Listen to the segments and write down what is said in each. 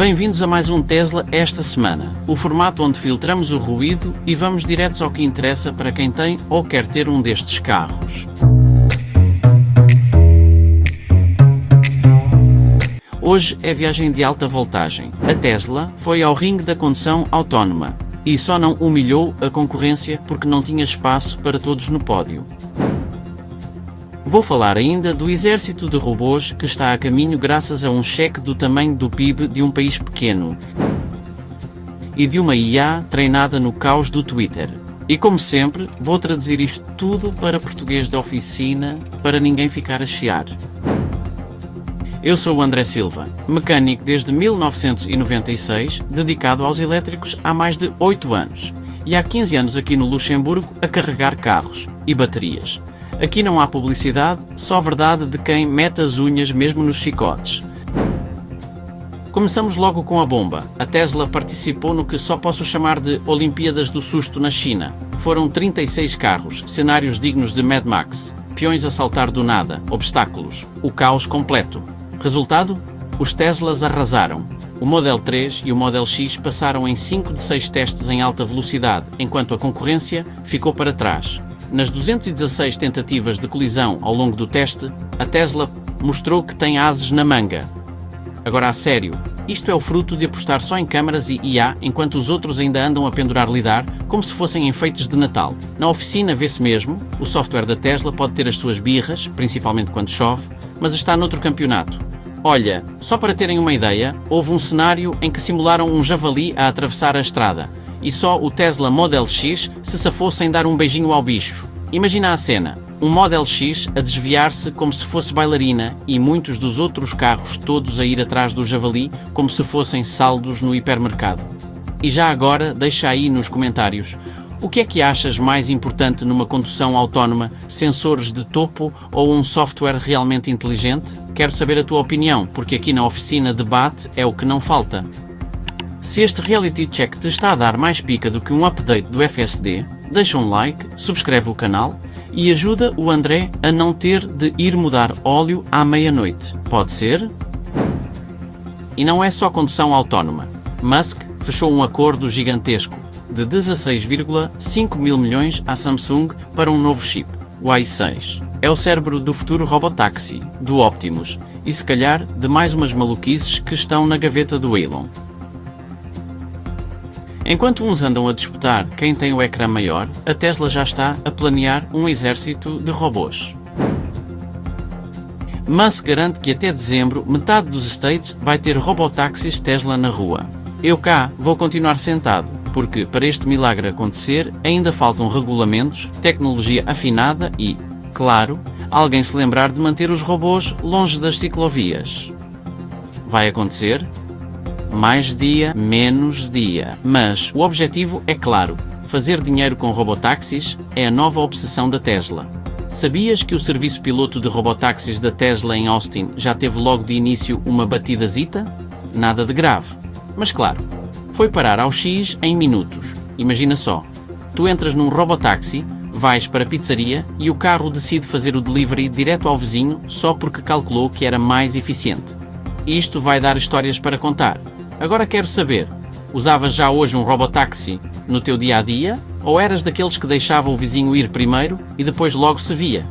Bem-vindos a mais um Tesla esta semana, o formato onde filtramos o ruído e vamos diretos ao que interessa para quem tem ou quer ter um destes carros. Hoje é viagem de alta voltagem. A Tesla foi ao ringue da condução autónoma e só não humilhou a concorrência porque não tinha espaço para todos no pódio. Vou falar ainda do exército de robôs que está a caminho graças a um cheque do tamanho do PIB de um país pequeno e de uma IA treinada no caos do Twitter. E como sempre, vou traduzir isto tudo para português de oficina para ninguém ficar a chiar. Eu sou o André Silva, mecânico desde 1996, dedicado aos elétricos há mais de 8 anos e há 15 anos aqui no Luxemburgo a carregar carros e baterias. Aqui não há publicidade, só verdade de quem mete as unhas mesmo nos chicotes. Começamos logo com a bomba. A Tesla participou no que só posso chamar de Olimpíadas do Susto na China. Foram 36 carros, cenários dignos de Mad Max, peões a saltar do nada, obstáculos, o caos completo. Resultado? Os Teslas arrasaram. O Model 3 e o Model X passaram em 5 de 6 testes em alta velocidade, enquanto a concorrência ficou para trás. Nas 216 tentativas de colisão ao longo do teste, a Tesla mostrou que tem ases na manga. Agora a sério, isto é o fruto de apostar só em câmaras e IA, enquanto os outros ainda andam a pendurar lidar como se fossem enfeites de Natal. Na oficina vê-se mesmo, o software da Tesla pode ter as suas birras, principalmente quando chove, mas está noutro campeonato. Olha, só para terem uma ideia, houve um cenário em que simularam um javali a atravessar a estrada. E só o Tesla Model X se safou sem dar um beijinho ao bicho. Imagina a cena, um Model X a desviar-se como se fosse bailarina e muitos dos outros carros todos a ir atrás do javali como se fossem saldos no hipermercado. E já agora, deixa aí nos comentários, o que é que achas mais importante numa condução autónoma, sensores de topo ou um software realmente inteligente? Quero saber a tua opinião, porque aqui na oficina debate é o que não falta. Se este reality check te está a dar mais pica do que um update do FSD, deixa um like, subscreve o canal e ajuda o André a não ter de ir mudar óleo à meia-noite. Pode ser? E não é só condução autónoma. Musk fechou um acordo gigantesco de 16,5 mil milhões à Samsung para um novo chip, o i6. É o cérebro do futuro robotáxi, do Optimus, e se calhar de mais umas maluquices que estão na gaveta do Elon. Enquanto uns andam a disputar quem tem o ecrã maior, a Tesla já está a planear um exército de robôs. Musk garante que até dezembro metade dos States vai ter robotáxis Tesla na rua. Eu cá vou continuar sentado, porque para este milagre acontecer ainda faltam regulamentos, tecnologia afinada e, claro, alguém se lembrar de manter os robôs longe das ciclovias. Vai acontecer? Mais dia, menos dia. Mas o objetivo é claro. Fazer dinheiro com robotáxis é a nova obsessão da Tesla. Sabias que o serviço piloto de robotáxis da Tesla em Austin já teve logo de início uma batidazita? Nada de grave. Mas claro, foi parar ao X em minutos. Imagina só. Tu entras num robotáxi, vais para a pizzaria e o carro decide fazer o delivery direto ao vizinho só porque calculou que era mais eficiente. Isto vai dar histórias para contar. Agora quero saber, usavas já hoje um robotáxi no teu dia-a-dia ou eras daqueles que deixavam o vizinho ir primeiro e depois logo se via?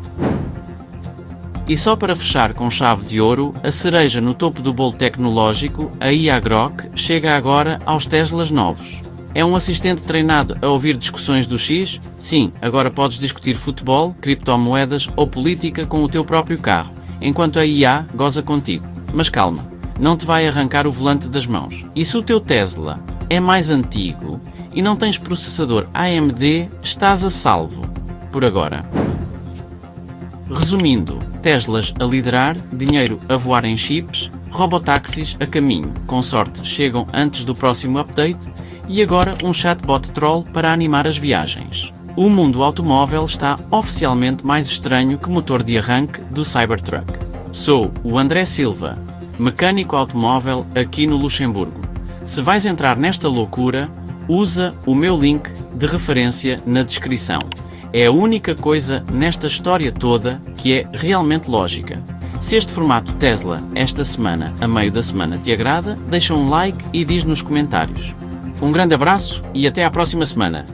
E só para fechar com chave de ouro, a cereja no topo do bolo tecnológico, a IA Grok, chega agora aos Teslas novos. É um assistente treinado a ouvir discussões do X? Sim, agora podes discutir futebol, criptomoedas ou política com o teu próprio carro, enquanto a IA goza contigo. Mas calma. Não te vai arrancar o volante das mãos. E se o teu Tesla é mais antigo e não tens processador AMD, estás a salvo. Por agora. Resumindo, Teslas a liderar, dinheiro a voar em chips, robotáxis a caminho. Com sorte chegam antes do próximo update e agora um chatbot troll para animar as viagens. O mundo automóvel está oficialmente mais estranho que o motor de arranque do Cybertruck. Sou o André Silva, mecânico automóvel aqui no Luxemburgo. Se vais entrar nesta loucura, usa o meu link de referência na descrição. É a única coisa nesta história toda que é realmente lógica. Se este formato Tesla, esta semana, a meio da semana, te agrada, deixa um like e diz nos comentários. Um grande abraço e até à próxima semana.